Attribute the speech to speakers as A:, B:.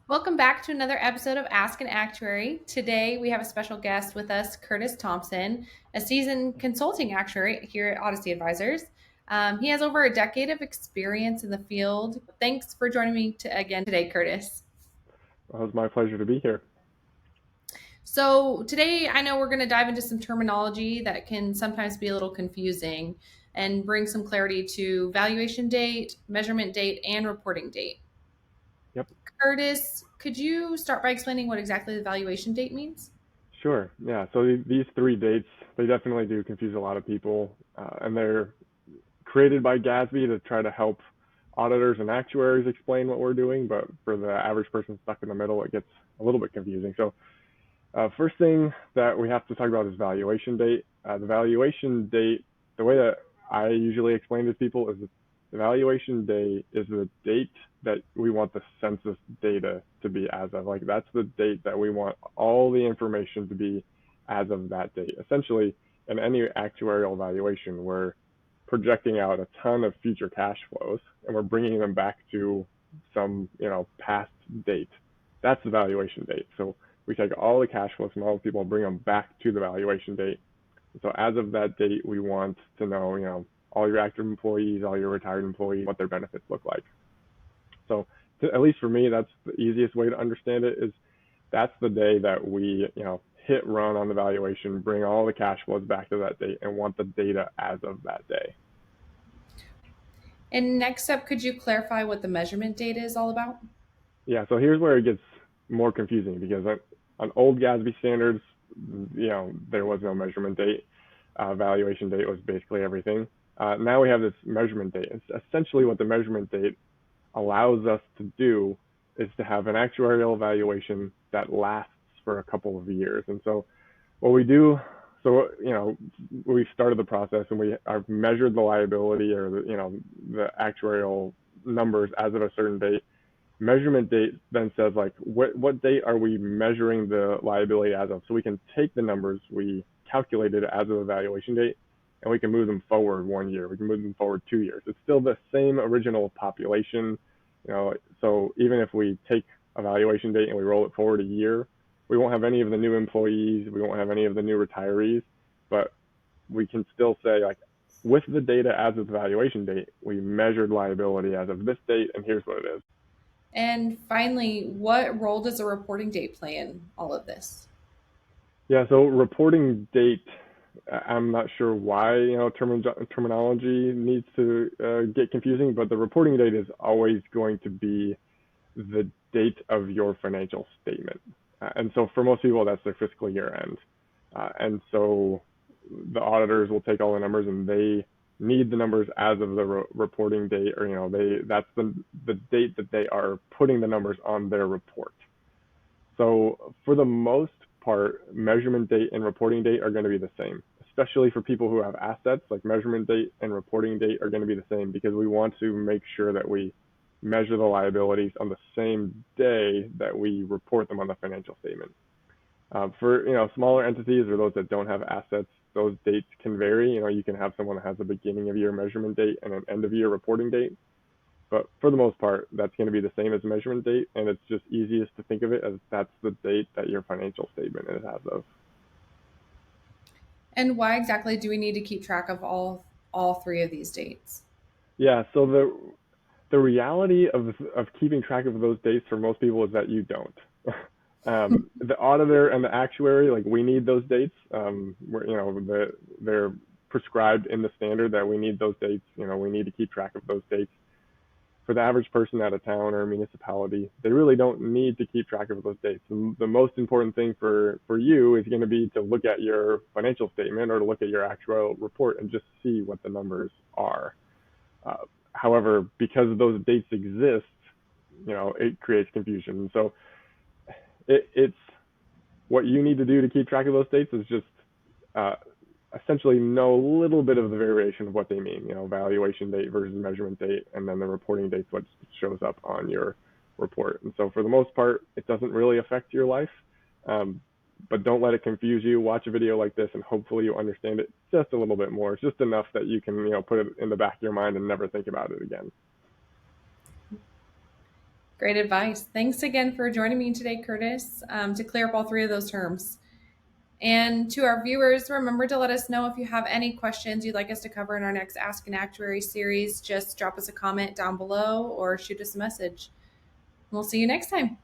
A: Welcome back to another episode of Ask an Actuary. Today we have a special guest with us, Kurtis Thompson, a seasoned consulting actuary here at Odyssey Advisors. He has over a decade of experience in the field. Thanks for joining me again today, Kurtis.
B: Well, it's my pleasure to be here.
A: So, today I know we're going to dive into some terminology that can sometimes be a little confusing and bring some clarity to valuation date, measurement date, and reporting date.
B: Yep,
A: Curtis, could you start by explaining what exactly the valuation date means?
B: sure. Yeah, so these three dates, they definitely do confuse a lot of people, and they're created by Gatsby to try to help auditors and actuaries explain what we're doing, but for the average person stuck in the middle, it gets a little bit confusing. So first thing that we have to talk about is valuation date. The valuation date, the way that I usually explain to people is the valuation date is the date that we want the census data to be as of. Like that's the date that we want all the information to be as of that date. Essentially, in any actuarial valuation, we're projecting out a ton of future cash flows and we're bringing them back to some, past date. That's the valuation date. So we take all the cash flows from all the people and bring them back to the valuation date. So as of that date, we want to know, all your active employees, all your retired employees, what their benefits look like. So at least for me, that's the easiest way to understand it is that's the day that we, hit run on the valuation, bring all the cash flows back to that date and want the data as of that day.
A: And next up, could you clarify what the measurement data is all about?
B: Yeah, so here's where it gets more confusing because on old Gatsby standards, there was no measurement date. Valuation date was basically everything. Now we have this measurement date. It's essentially what the measurement date allows us to do is to have an actuarial evaluation that lasts for a couple of years. And so what we do, we started the process and we have measured the liability or the actuarial numbers as of a certain date. Measurement date then says like what date are we measuring the liability as of, so we can take the numbers we calculated as of evaluation date and we can move them forward 1 year, we can move them forward 2 years. It's still the same original population, so even if we take evaluation date and we roll it forward a year, we won't have any of the new employees, we won't have any of the new retirees, but we can still say like with the data as of the valuation date, we measured liability as of this date and here's what it is.
A: And finally, what role does a reporting date play in all of this?
B: Yeah, so reporting date, I'm not sure why terminology needs to get confusing, but the reporting date is always going to be the date of your financial statement. And so for most people, that's their fiscal year end. And so the auditors will take all the numbers and they need the numbers as of the reporting date, or that's the date that they are putting the numbers on their report. So for the most part, measurement date and reporting date are going to be the same, especially for people who have assets. Like measurement date and reporting date are going to be the same because we want to make sure that we measure the liabilities on the same day that we report them on the financial statement. For smaller entities or those that don't have assets, those dates can vary. You can have someone that has a beginning of year measurement date and an end of year reporting date. But for the most part, that's going to be the same as measurement date, and it's just easiest to think of it as that's the date that your financial statement is as of.
A: And why exactly do we need to keep track of all three of these dates?
B: Yeah, so the reality of keeping track of those dates for most people is that you don't. The auditor and the actuary, like we need those dates. They're prescribed in the standard that we need those dates. We need to keep track of those dates. For the average person at a town or a municipality, they really don't need to keep track of those dates. The most important thing for you is going to be to look at your financial statement or to look at your actual report and just see what the numbers are. However, because those dates exist, it creates confusion. So it's what you need to do to keep track of those dates is just essentially know a little bit of the variation of what they mean, valuation date versus measurement date, and then the reporting date's what shows up on your report. And so for the most part, it doesn't really affect your life, but don't let it confuse you. Watch a video like this and hopefully you understand it just a little bit more. It's just enough that you can, put it in the back of your mind and never think about it again.
A: Great advice. Thanks again for joining me today, Curtis, to clear up all three of those terms. And to our viewers, remember to let us know if you have any questions you'd like us to cover in our next Ask an Actuary series. Just drop us a comment down below or shoot us a message. We'll see you next time.